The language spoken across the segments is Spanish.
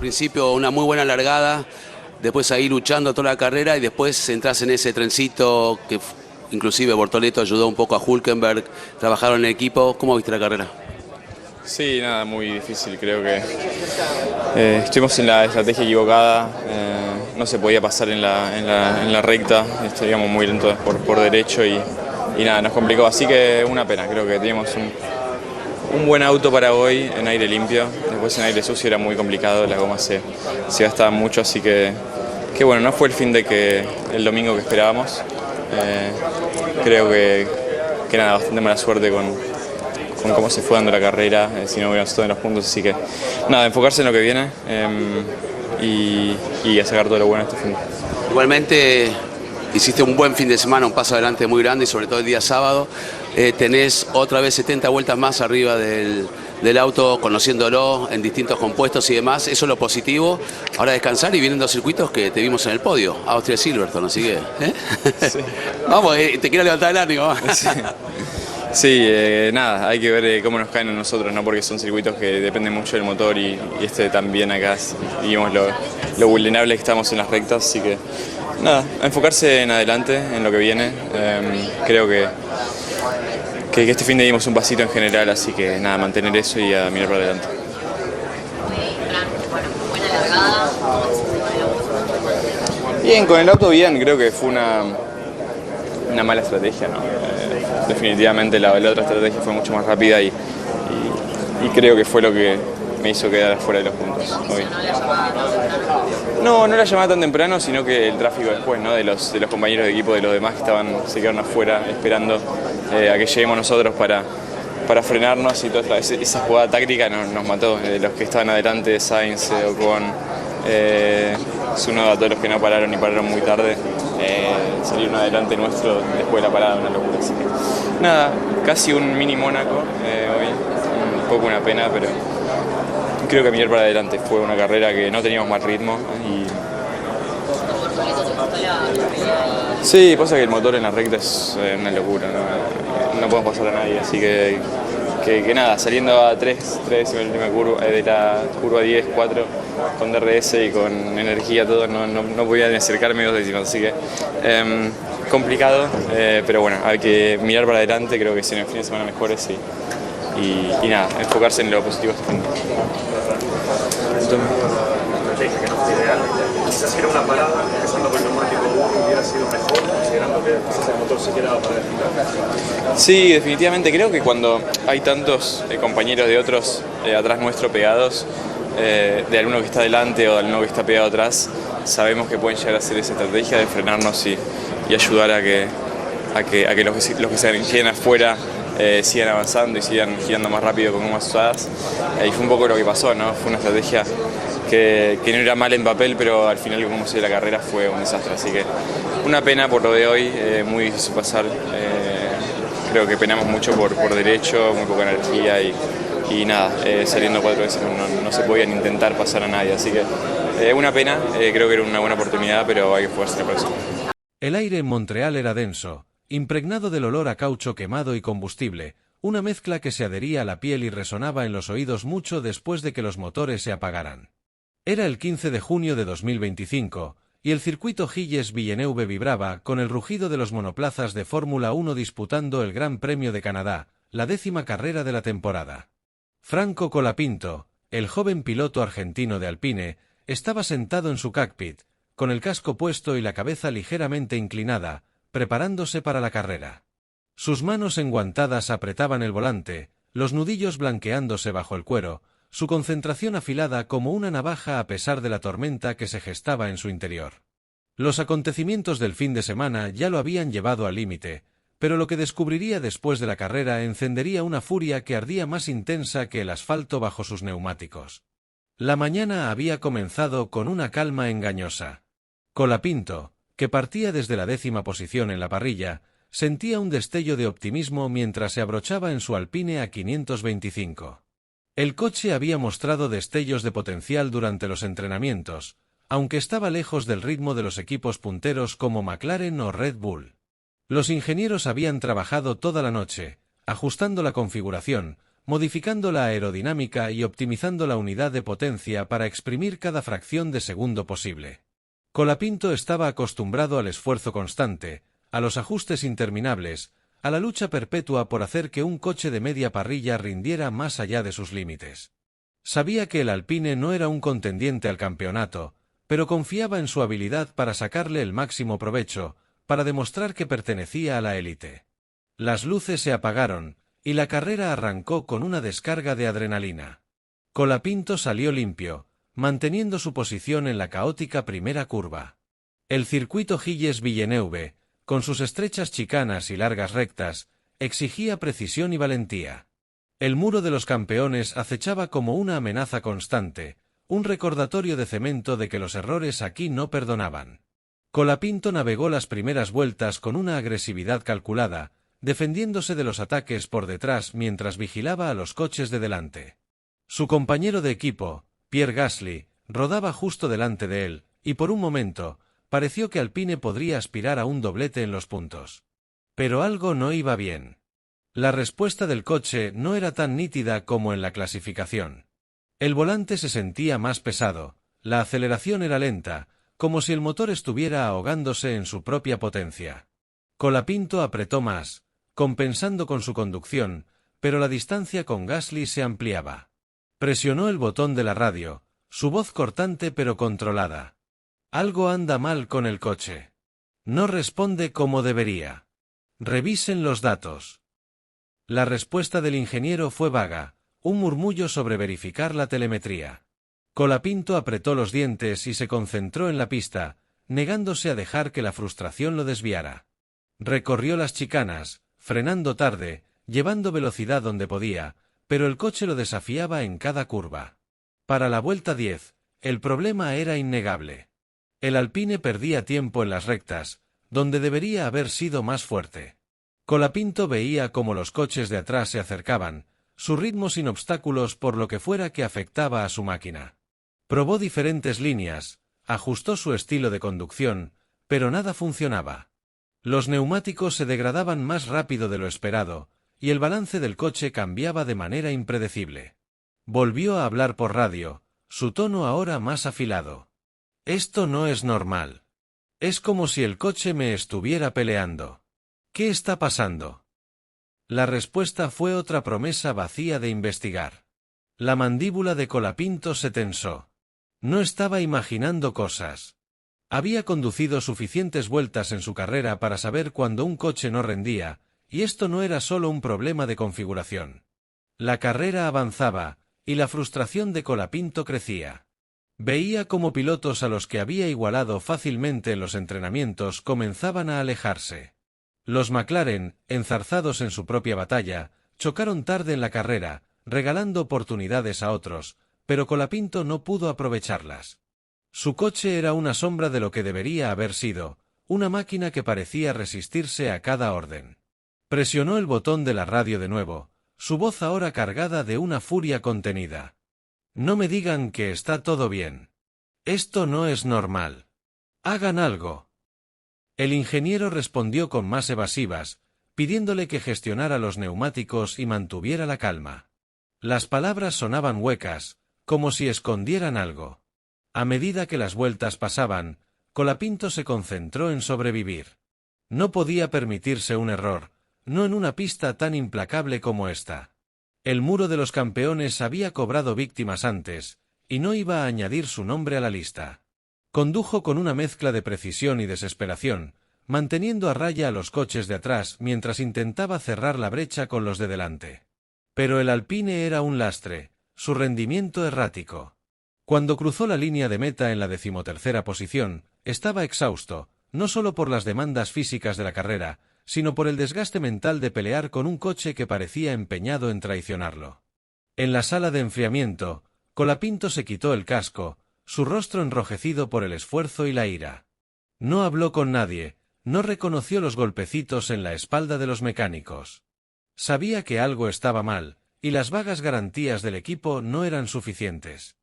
principio una muy buena largada, después ahí luchando toda la carrera y después entras en ese trencito que inclusive Bortoleto ayudó un poco a Hülkenberg, trabajaron en equipo. ¿Cómo viste la carrera? Sí, nada, muy difícil. Creo que estuvimos en la estrategia equivocada. No se podía pasar en la recta. Estaríamos muy lentos por derecho y nada, nos complicó. Así que una pena. Creo que teníamos un buen auto para hoy en aire limpio. Después en aire sucio era muy complicado. Las gomas se gastaban mucho. Así que bueno, no fue el fin de el domingo que esperábamos. Creo que nada, bastante mala suerte con cómo se fue dando la carrera, si no hubiéramos estado en los puntos, así que nada, enfocarse en lo que viene y a sacar todo lo bueno este fin. Igualmente hiciste un buen fin de semana, un paso adelante muy grande y sobre todo el día sábado. Tenés otra vez 70 vueltas más arriba del auto, conociéndolo en distintos compuestos y demás, eso es lo positivo. Ahora descansar y vienen dos circuitos que te vimos en el podio, Austria y Silverstone, así que... Sí. Vamos, te quiero levantar el ánimo. Sí. Sí, nada, hay que ver cómo nos caen a nosotros, ¿no? Porque son circuitos que dependen mucho del motor y también acá vimos lo vulnerable que estamos en las rectas, así que nada, a enfocarse en adelante, en lo que viene. Creo que este fin de dimos un pasito en general, así que nada, mantener eso y a mirar para adelante. Buena largada. Bien, con el auto bien, creo que fue una mala estrategia, ¿no? Definitivamente la otra estrategia fue mucho más rápida y creo que fue lo que me hizo quedar fuera de los puntos hoy. No la llamaba tan temprano, sino que el tráfico después, ¿no? de los compañeros de equipo, de los demás que se quedaron afuera esperando a que lleguemos nosotros para frenarnos y toda esa jugada táctica nos mató. Los que estaban adelante, Sainz, Ocon, Tsunoda, todos los que no pararon y pararon muy tarde, salieron adelante nuestro después de la parada, una locura. Así que nada, casi un mini Mónaco hoy, un poco una pena, pero creo que mirar para adelante. Fue una carrera que no teníamos mal ritmo y... Sí, pasa que el motor en la recta es una locura, no podemos pasar a nadie, así que nada, saliendo a 3 de la curva 10, 4 con DRS y con energía todo, no podía ni acercarme 2 décimas, así que complicado, pero bueno, hay que mirar para adelante, creo que si en el fin de semana mejores y nada, enfocarse en lo positivo este fin. Quizás era una parada, empezando con el neumático 1 hubiera sido mejor, considerando que quizás el motor se quedaba para el final. Sí, definitivamente, creo que cuando hay tantos compañeros de otros atrás nuestro pegados, de alguno que está delante o de alguno que está pegado atrás, sabemos que pueden llegar a hacer esa estrategia de frenarnos y ayudar a que los que se queden afuera sigan avanzando y sigan girando más rápido con gomas usadas. Y fue un poco lo que pasó, ¿no? Fue una estrategia que no era mal en papel, pero al final como se dio la carrera fue un desastre. Así que una pena por lo de hoy, muy difícil pasar. Creo que penamos mucho por derecho, muy poca energía y nada, saliendo 4 veces no se podían intentar pasar a nadie. Así que una pena, creo que era una buena oportunidad, pero hay que jugarse la próxima. El aire en Montreal era denso, impregnado del olor a caucho quemado y combustible, una mezcla que se adhería a la piel y resonaba en los oídos mucho después de que los motores se apagaran. Era el 15 de junio de 2025, y el circuito Gilles-Villeneuve vibraba con el rugido de los monoplazas de Fórmula 1 disputando el Gran Premio de Canadá, la 10ª carrera de la temporada. Franco Colapinto, el joven piloto argentino de Alpine, estaba sentado en su cockpit, con el casco puesto y la cabeza ligeramente inclinada, preparándose para la carrera. Sus manos enguantadas apretaban el volante, los nudillos blanqueándose bajo el cuero, su concentración afilada como una navaja a pesar de la tormenta que se gestaba en su interior. Los acontecimientos del fin de semana ya lo habían llevado al límite, pero lo que descubriría después de la carrera encendería una furia que ardía más intensa que el asfalto bajo sus neumáticos. La mañana había comenzado con una calma engañosa. Colapinto, que partía desde la 10ª posición en la parrilla, sentía un destello de optimismo mientras se abrochaba en su Alpine a 525. El coche había mostrado destellos de potencial durante los entrenamientos, aunque estaba lejos del ritmo de los equipos punteros como McLaren o Red Bull. Los ingenieros habían trabajado toda la noche, ajustando la configuración, modificando la aerodinámica y optimizando la unidad de potencia para exprimir cada fracción de segundo posible. Colapinto estaba acostumbrado al esfuerzo constante, a los ajustes interminables, a la lucha perpetua por hacer que un coche de media parrilla rindiera más allá de sus límites. Sabía que el Alpine no era un contendiente al campeonato, pero confiaba en su habilidad para sacarle el máximo provecho, para demostrar que pertenecía a la élite. Las luces se apagaron, y la carrera arrancó con una descarga de adrenalina. Colapinto salió limpio, manteniendo su posición en la caótica primera curva. El circuito Gilles-Villeneuve, con sus estrechas chicanas y largas rectas, exigía precisión y valentía. El muro de los campeones acechaba como una amenaza constante, un recordatorio de cemento de que los errores aquí no perdonaban. Colapinto navegó las primeras vueltas con una agresividad calculada, defendiéndose de los ataques por detrás mientras vigilaba a los coches de delante. Su compañero de equipo, Pierre Gasly, rodaba justo delante de él, y por un momento, pareció que Alpine podría aspirar a un doblete en los puntos. Pero algo no iba bien. La respuesta del coche no era tan nítida como en la clasificación. El volante se sentía más pesado, la aceleración era lenta, como si el motor estuviera ahogándose en su propia potencia. Colapinto apretó más, compensando con su conducción, pero la distancia con Gasly se ampliaba. Presionó el botón de la radio, su voz cortante pero controlada. Algo anda mal con el coche. No responde como debería. Revisen los datos. La respuesta del ingeniero fue vaga, un murmullo sobre verificar la telemetría. Colapinto apretó los dientes y se concentró en la pista, negándose a dejar que la frustración lo desviara. Recorrió las chicanas, frenando tarde, llevando velocidad donde podía, pero el coche lo desafiaba en cada curva. Para la vuelta 10, el problema era innegable. El Alpine perdía tiempo en las rectas, donde debería haber sido más fuerte. Colapinto veía cómo los coches de atrás se acercaban, su ritmo sin obstáculos por lo que fuera que afectaba a su máquina. Probó diferentes líneas, ajustó su estilo de conducción, pero nada funcionaba. Los neumáticos se degradaban más rápido de lo esperado, y el balance del coche cambiaba de manera impredecible. Volvió a hablar por radio, su tono ahora más afilado. Esto no es normal. Es como si el coche me estuviera peleando. ¿Qué está pasando? La respuesta fue otra promesa vacía de investigar. La mandíbula de Colapinto se tensó. No estaba imaginando cosas. Había conducido suficientes vueltas en su carrera para saber cuando un coche no rendía, y esto no era solo un problema de configuración. La carrera avanzaba, y la frustración de Colapinto crecía. Veía cómo pilotos a los que había igualado fácilmente en los entrenamientos comenzaban a alejarse. Los McLaren, enzarzados en su propia batalla, chocaron tarde en la carrera, regalando oportunidades a otros, pero Colapinto no pudo aprovecharlas. Su coche era una sombra de lo que debería haber sido, una máquina que parecía resistirse a cada orden. Presionó el botón de la radio de nuevo, su voz ahora cargada de una furia contenida. No me digan que está todo bien. Esto no es normal. Hagan algo. El ingeniero respondió con más evasivas, pidiéndole que gestionara los neumáticos y mantuviera la calma. Las palabras sonaban huecas, como si escondieran algo. A medida que las vueltas pasaban, Colapinto se concentró en sobrevivir. No podía permitirse un error, no en una pista tan implacable como esta. El muro de los campeones había cobrado víctimas antes, y no iba a añadir su nombre a la lista. Condujo con una mezcla de precisión y desesperación, manteniendo a raya a los coches de atrás mientras intentaba cerrar la brecha con los de delante. Pero el Alpine era un lastre, su rendimiento errático. Cuando cruzó la línea de meta en la 13ª posición, estaba exhausto, no solo por las demandas físicas de la carrera, sino por el desgaste mental de pelear con un coche que parecía empeñado en traicionarlo. En la sala de enfriamiento, Colapinto se quitó el casco, su rostro enrojecido por el esfuerzo y la ira. No habló con nadie, no reconoció los golpecitos en la espalda de los mecánicos. Sabía que algo estaba mal, y las vagas garantías del equipo no eran suficientes.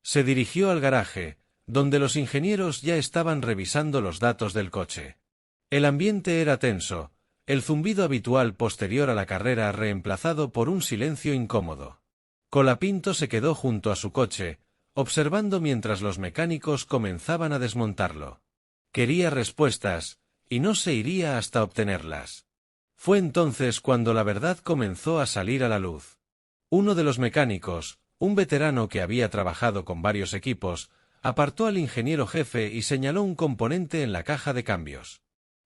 Se dirigió al garaje, donde los ingenieros ya estaban revisando los datos del coche. El ambiente era tenso, el zumbido habitual posterior a la carrera reemplazado por un silencio incómodo. Colapinto se quedó junto a su coche, observando mientras los mecánicos comenzaban a desmontarlo. Quería respuestas, y no se iría hasta obtenerlas. Fue entonces cuando la verdad comenzó a salir a la luz. Uno de los mecánicos, un veterano que había trabajado con varios equipos, apartó al ingeniero jefe y señaló un componente en la caja de cambios.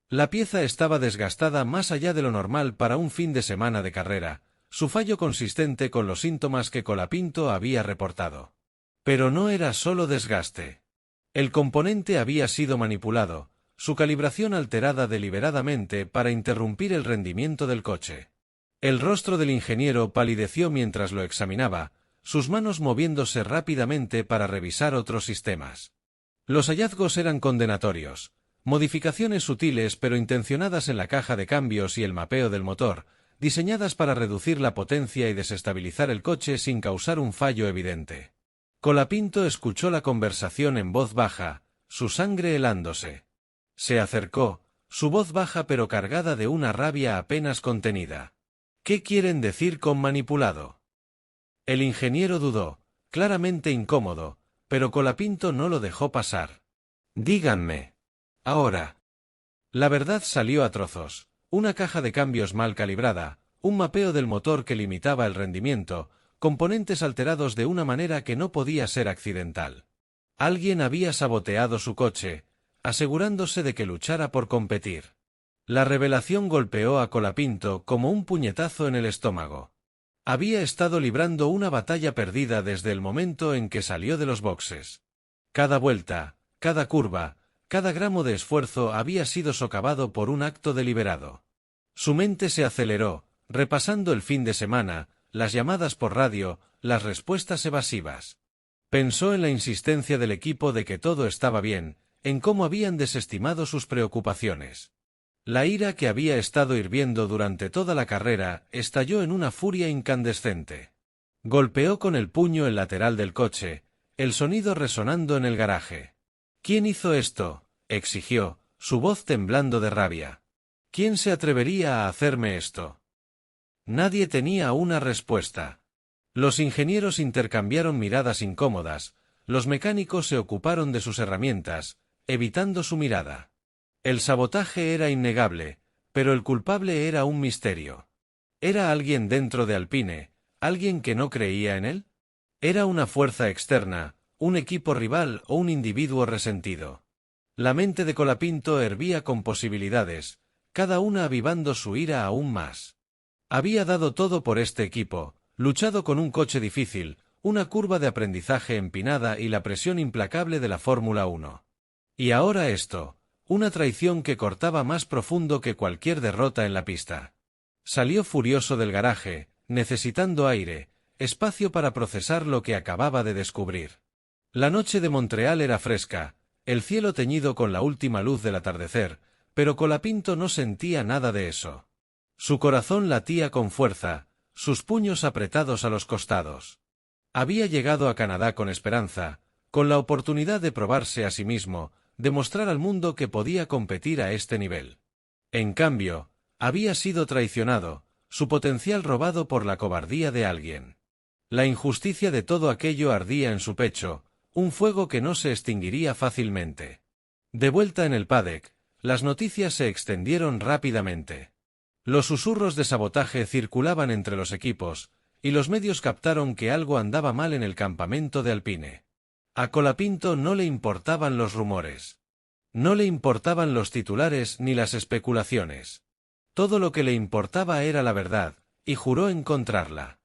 La pieza estaba desgastada más allá de lo normal para un fin de semana de carrera, su fallo consistente con los síntomas que Colapinto había reportado. Pero no era solo desgaste. El componente había sido manipulado, su calibración alterada deliberadamente para interrumpir el rendimiento del coche. El rostro del ingeniero palideció mientras lo examinaba, sus manos moviéndose rápidamente para revisar otros sistemas. Los hallazgos eran condenatorios. Modificaciones sutiles pero intencionadas en la caja de cambios y el mapeo del motor, diseñadas para reducir la potencia y desestabilizar el coche sin causar un fallo evidente. Colapinto escuchó la conversación en voz baja, su sangre helándose. Se acercó, su voz baja pero cargada de una rabia apenas contenida. ¿Qué quieren decir con manipulado? El ingeniero dudó, claramente incómodo, pero Colapinto no lo dejó pasar. Díganme. Ahora. La verdad salió a trozos. Una caja de cambios mal calibrada, un mapeo del motor que limitaba el rendimiento, componentes alterados de una manera que no podía ser accidental. Alguien había saboteado su coche, asegurándose de que luchara por competir. La revelación golpeó a Colapinto como un puñetazo en el estómago. Había estado librando una batalla perdida desde el momento en que salió de los boxes. Cada vuelta, cada curva, cada gramo de esfuerzo había sido socavado por un acto deliberado. Su mente se aceleró, repasando el fin de semana, las llamadas por radio, las respuestas evasivas. Pensó en la insistencia del equipo de que todo estaba bien, en cómo habían desestimado sus preocupaciones. La ira que había estado hirviendo durante toda la carrera estalló en una furia incandescente. Golpeó con el puño el lateral del coche, el sonido resonando en el garaje. ¿Quién hizo esto?, exigió, su voz temblando de rabia. ¿Quién se atrevería a hacerme esto? Nadie tenía una respuesta. Los ingenieros intercambiaron miradas incómodas, los mecánicos se ocuparon de sus herramientas, evitando su mirada. El sabotaje era innegable, pero el culpable era un misterio. ¿Era alguien dentro de Alpine, alguien que no creía en él? ¿Era una fuerza externa, un equipo rival o un individuo resentido? La mente de Colapinto hervía con posibilidades, cada una avivando su ira aún más. Había dado todo por este equipo, luchado con un coche difícil, una curva de aprendizaje empinada y la presión implacable de la Fórmula 1. Y ahora esto, una traición que cortaba más profundo que cualquier derrota en la pista. Salió furioso del garaje, necesitando aire, espacio para procesar lo que acababa de descubrir. La noche de Montreal era fresca, el cielo teñido con la última luz del atardecer, pero Colapinto no sentía nada de eso. Su corazón latía con fuerza, sus puños apretados a los costados. Había llegado a Canadá con esperanza, con la oportunidad de probarse a sí mismo, de mostrar al mundo que podía competir a este nivel. En cambio, había sido traicionado, su potencial robado por la cobardía de alguien. La injusticia de todo aquello ardía en su pecho, un fuego que no se extinguiría fácilmente. De vuelta en el paddock, las noticias se extendieron rápidamente. Los susurros de sabotaje circulaban entre los equipos, y los medios captaron que algo andaba mal en el campamento de Alpine. A Colapinto no le importaban los rumores. No le importaban los titulares ni las especulaciones. Todo lo que le importaba era la verdad, y juró encontrarla.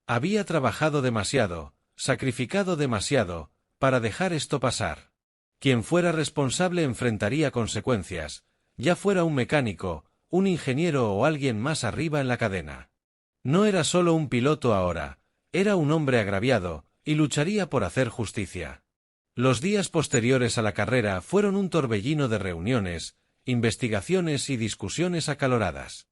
Había trabajado demasiado, sacrificado demasiado, para dejar esto pasar. Quien fuera responsable enfrentaría consecuencias, ya fuera un mecánico, un ingeniero o alguien más arriba en la cadena. No era solo un piloto ahora, era un hombre agraviado, y lucharía por hacer justicia. Los días posteriores a la carrera fueron un torbellino de reuniones, investigaciones y discusiones acaloradas.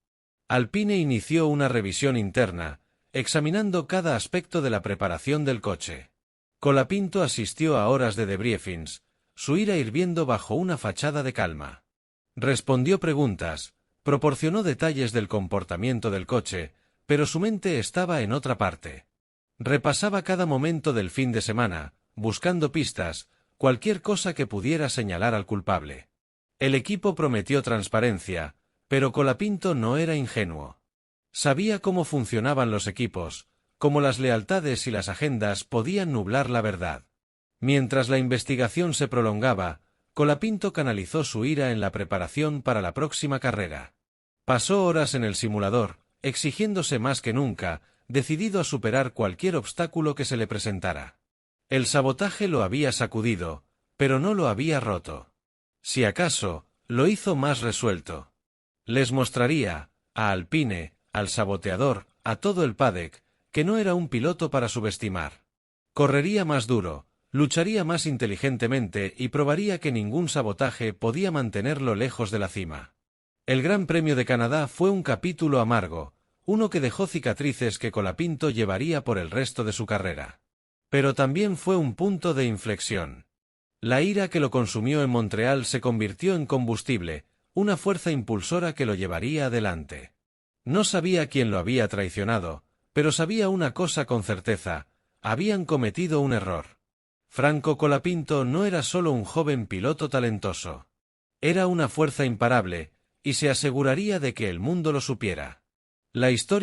Alpine inició una revisión interna, examinando cada aspecto de la preparación del coche. Colapinto asistió a horas de debriefings, su ira hirviendo bajo una fachada de calma. Respondió preguntas, Proporcionó detalles del comportamiento del coche, pero su mente estaba en otra parte. Repasaba cada momento del fin de semana, buscando pistas, cualquier cosa que pudiera señalar al culpable. El equipo prometió transparencia, pero Colapinto no era ingenuo. Sabía cómo funcionaban los equipos, cómo las lealtades y las agendas podían nublar la verdad. Mientras la investigación se prolongaba, Colapinto canalizó su ira en la preparación para la próxima carrera. Pasó horas en el simulador, exigiéndose más que nunca, decidido a superar cualquier obstáculo que se le presentara. El sabotaje lo había sacudido, pero no lo había roto. Si acaso, lo hizo más resuelto. Les mostraría, a Alpine, al saboteador, a todo el paddock, que no era un piloto para subestimar. Correría más duro, lucharía más inteligentemente y probaría que ningún sabotaje podía mantenerlo lejos de la cima. El Gran Premio de Canadá fue un capítulo amargo, uno que dejó cicatrices que Colapinto llevaría por el resto de su carrera. Pero también fue un punto de inflexión. La ira que lo consumió en Montreal se convirtió en combustible, una fuerza impulsora que lo llevaría adelante. No sabía quién lo había traicionado, pero sabía una cosa con certeza: habían cometido un error. Franco Colapinto no era solo un joven piloto talentoso. Era una fuerza imparable, y se aseguraría de que el mundo lo supiera. La historia